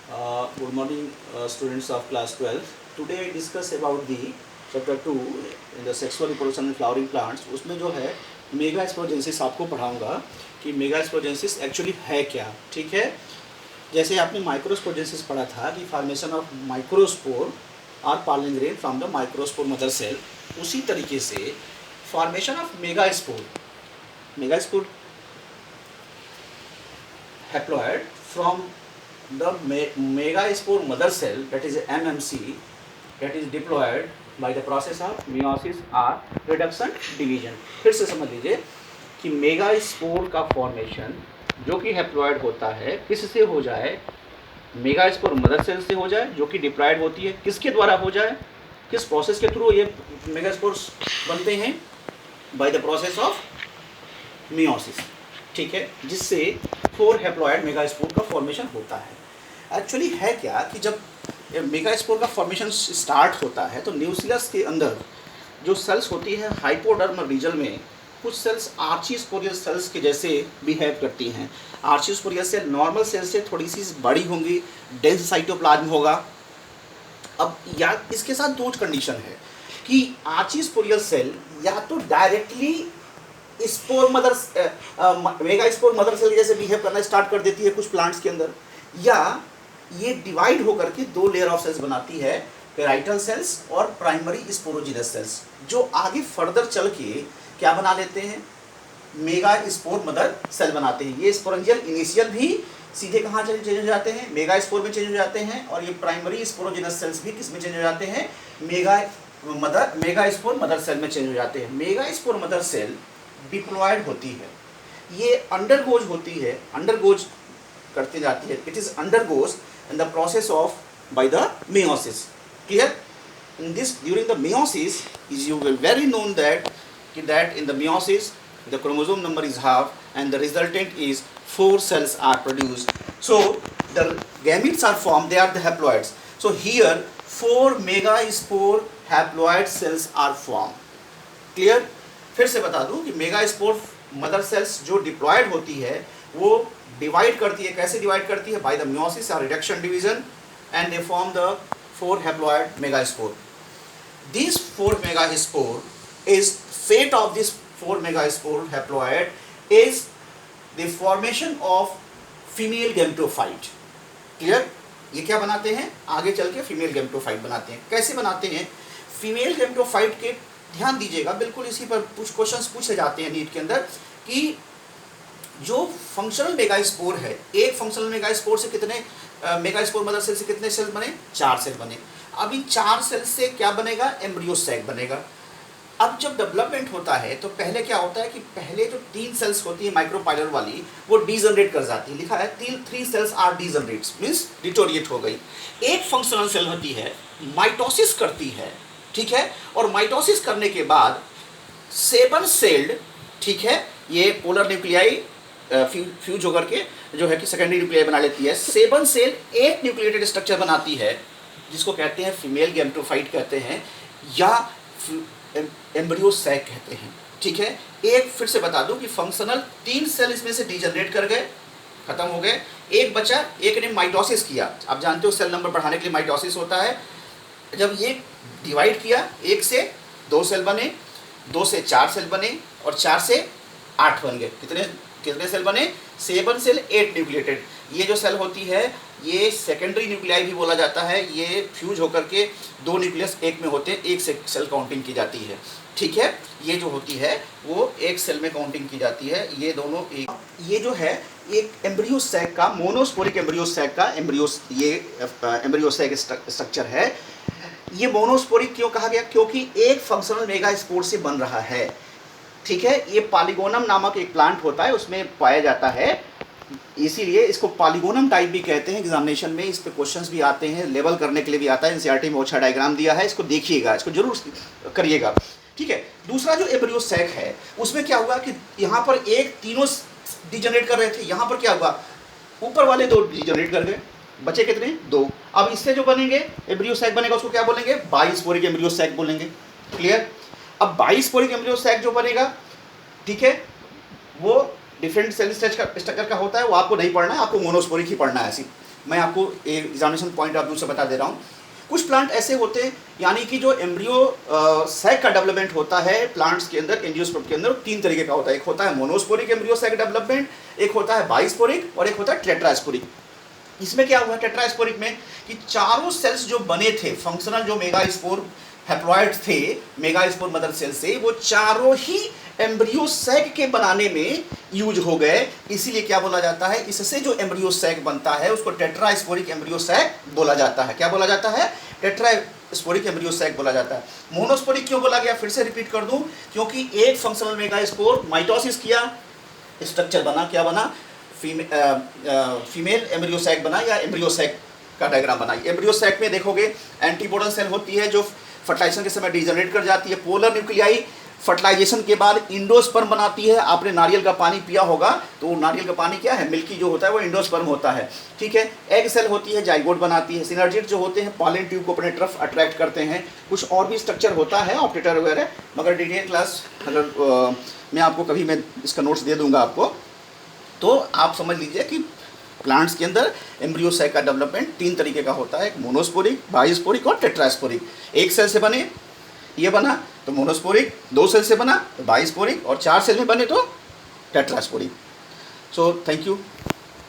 Good morning, students of class 12. Today I discuss about the chapter 2 in the sexual reproduction in flowering plants. उसमें जो है mega स्पोरेंसिस आपको पढ़ाऊंगा कि mega स्पोरेंसिस actually है क्या. ठीक है, जैसे आपने माइक्रोस्पोरेंसिस पढ़ा था कि फॉर्मेशन ऑफ माइक्रोस्पोर और pollen grain from the microspore mother cell, उसी तरीके से formation of megaspore haploid from the megaspore mother cell, that is MMC, that is diploid by the process of meiosis or reduction division. फिर से समझ लीजिए कि megaspore का formation जो कि हैप्लॉइड होता है किससे हो जाए, मेगास्पोर मदर सेल से हो जाए जो कि डिप्लॉइड होती है. किसके द्वारा हो जाए, किस प्रोसेस के थ्रू ये मेगास्पोर्स बनते हैं? By the process of meiosis. ठीक है, जिससे 4 हैप्लॉइड मेगास्पोर का फॉर्मेशन होता है. एक्चुअली है क्या कि जब मेगास्पोर का फॉर्मेशन स्टार्ट होता है तो न्यूक्लियस के अंदर जो सेल्स होती है हाइपोडर्मल रीजन में, कुछ सेल्स आर्चीस्पोरियल सेल्स के जैसे बिहेव करती हैं. आर्चीस्पोरियल सेल नॉर्मल सेल से थोड़ी सी बड़ी होंगी, डेंस साइटोप्लाज्म होगा. अब या इसके साथ दो कंडीशन है कि आर्चीस्पोरियल सेल या तो directly spore mother mega spore mother cell जैसे बिहेव करना स्टार्ट कर देती है कुछ प्लांट्स के अंदर, या ये डिवाइड होकर के दो लेयर ऑफ सेल्स बनाती है, पेराइटल सेल्स और प्राइमरी स्पोरोजिनस सेल्स, जो आगे फर्दर चल के क्या बना लेते हैं, मेगा स्पोर मदर सेल बनाते हैं. ये स्पोरेंजियल इनिशियल भी सीधे कहाँ चेंज हो जाते हैं, मेगा स्पोर में चेंज हो जाते हैं, और ये प्राइमरी स्पोरोजिनस सेल्स भी किस में चेंज हो जाते हैं, मेगा स्पोर मदर सेल में चेंज हो जाते हैं. Mega spore mother cell diploid होती है, ये अंडरगोज होती है, अंडरगोज करते जाती है. It is undergoes in the process of by the meiosis. Clear? In this during the meiosis is you will very known that in the meiosis the chromosome number is half and the resultant is 4 cells are produced. So the gametes are formed, they are the haploids. So here 4 megaspore haploid cells are formed. Clear? फिर से बता दूं कि megaspore mother cells जो diploid होती है वो divide करती है. कैसे डिवाइड करती है? बाय द मियोसिस और reduction division, and they form the 4 haploid megaspore. This 4 megaspore is fate of this 4 megaspore haploid is the formation of female gametophyte. Clear? ये क्या बनाते हैं? आगे चल के फीमेल गैमेटोफाइट बनाते हैं. कैसे बनाते हैं फीमेल गैमेटोफाइट के? ध्यान दीजिएगा, बिल्कुल इसी पर कुछ क्वेश्चंस पूछे जाते हैं नीट के अंदर कि जो फंक्शनल मेगास्पोर है, एक फंक्शनल मेगास्पोर से कितने मेगास्पोर मदर सेल से कितने सेल बने? 4 सेल बने. अभी 4 सेल से क्या बनेगा? एम्ब्रियो सैक बनेगा. अब जब डेवलपमेंट होता है तो पहले क्या होता है कि पहले जो 3 सेल्स होती है माइक्रोपाइलर वाली वो डीजनरेट कर जाती है. लिखा है 3 सेल्स आर डीजनरेट्स, मीन्स डिटोरिएट हो गई. एक फंक्शनल सेल होती है, माइटोसिस करती है. ठीक है, और माइटोसिस करने के बाद 7 सेल्ड, ठीक है, ये पोलर न्यूक्लियाई फ्यूज होकर के जो है कि सेकेंडरी न्यूक्लियाई बना लेती है. 7 सेल एक न्यूक्लिएटेड स्ट्रक्चर बनाती है जिसको कहते हैं फीमेल गैमेटोफाइट कहते हैं, या एम्ब्रियो सैक कहते हैं. ठीक है, एक फिर से बता दूं कि फंक्शनल 3 सेल इसमें से डीजनरेट कर गए, खत्म हो गए. एक बचा, एक ने माइटोसिस किया. आप जानते हो सेल नंबर बढ़ाने के लिए माइटोसिस होता है. जब ये डिवाइड किया, 1 से 2 सेल बने, 2 से 4 सेल बने, और 4 से 8 बन गए. कितने सेल बने? 7 सेल 8 न्यूक्लिएटेड. ये जो सेल होती है ये सेकेंडरी न्यूक्लियाई भी बोला जाता है. ये फ्यूज होकर के 2 न्यूक्लियस एक में होते हैं, एक से सेल काउंटिंग की जाती है. ठीक है, ये जो होती है वो एक सेल में काउंटिंग की जाती है. ये दोनों एक, ये जो है एक एम्ब्रियो सैक का, मोनोस्पोरिक एम्ब्रियो सैक का एम्ब्रियो सैक स्ट्रक्चर है. ये मोनोस्पोरिक क्यों कहा गया? क्योंकि एक फंक्शनल मेगास्पोर से बन रहा है. ठीक है, ये पॉलीगोनम नामक एक प्लांट होता है, उसमें पाया जाता है, इसीलिए इसको पॉलीगोनम टाइप भी कहते हैं. एग्जामिनेशन में इस पे क्वेश्चंस भी आते हैं, लेवल करने के लिए भी आता है. एनसीईआरटी में अच्छा डायग्राम दिया है, इसको देखिएगा, इसको जरूर करिएगा. ठीक है, दूसरा जो एम्ब्रियो सैक है उसमें क्या हुआ कि यहाँ पर एक तीनों डिजनरेट कर रहे थे, यहाँ पर क्या हुआ, ऊपर वाले 2 डिजनरेट कर गए, बचे कितने? 2. अब इससे जो बनेंगे एम्ब्रियो सैक बनेगा उसको क्या बोलेंगे? बाइस्पोरिक एम्ब्रियो सैक बोलेंगे. क्लियर? अब बाइस्पोरिक एम्ब्रियो सैक जो बनेगा, ठीक है, वो डिफरेंट सेल स्ट्रक्चर का होता है, वो आपको नहीं पढ़ना है, आपको मोनोस्पोरिक ही पढ़ना है. मैं आपको एग्जामिनेशन पॉइंट ऑफ व्यू से बता दे रहा हूँ। कुछ प्लांट ऐसे होते हैं, यानी कि जो एम्ब्रियो सैक का डेवलपमेंट होता है प्लांट्स के अंदर, एंजियोस्पर्म के अंदर, 3 तरीके का होता है। एक होता है मोनोस्पोरिक एम्ब्रियो सैक डेवलपमेंट, एक होता है बाइस्पोरिक और एक होता है टेट्रास्पोरिक। इसमें क्या हुआ टेट्रास्पोरिक में कि चारों सेल्स जो बने थे फंक्शनल, जो मेगास्पोर हैप्लॉइड थे मेगास्पोर मदर सेल से, वो चारों ही एम्ब्रियो सैक के बनाने में यूज हो गए। इसीलिए क्या बोला जाता है, इससे जो एम्ब्रियो सैक बनता है उसको टेट्रास्पोरिक एम्ब्रियो सैक बोला जाता है। क्या बोला जाता है? टेट्रास्पोरिक एम्ब्रियो सैक बोला जाता है। मोनोस्पोरिक क्यों बोला गया, फिर से रिपीट कर दूं, क्योंकि एक फंक्शनल मेगास्पोर माइटोसिस किया, स्ट्रक्चर बना, क्या बना, फीमेल एम्ब्रियो सैक बना या एम्ब्रियो सैक का डायग्राम बना। एम्ब्रियो सैक में देखोगे एंटीपोडल सेल होती है जो फर्टिलाइजेशन के समय डिजनरेट कर जाती है। पोलर न्यूक्लियाई फर्टिलाइजेशन के बाद इंडोस्पर्म बनाती है। आपने नारियल का पानी पिया होगा तो नारियल का पानी क्या है, मिल्की जो होता है वो इंडोस्पर्म होता है, ठीक है। एग सेल होती है, जाइगोट बनाती है। सिनर्जिड जो होते हैं पॉलन ट्यूब को अपने तरफ अट्रैक्ट करते हैं। कुछ और भी स्ट्रक्चर होता है ऑप्टेटर वगैरह, मगर डिटेल क्लास अगर मैं आपको कभी मैं इसका नोट्स दे दूंगा आपको, तो आप समझ लीजिए कि प्लांट्स के अंदर एम्ब्रियो सैक का डेवलपमेंट 3 तरीके का होता है, एक मोनोस्पोरिक, बाइस्पोरिक और टेट्रास्पोरिक। एक सेल से बने ये बना तो मोनोस्पोरिक, 2 सेल से बना तो बाइस्पोरिक, और 4 सेल में बने तो टेट्रास्पोरिक। So thank you.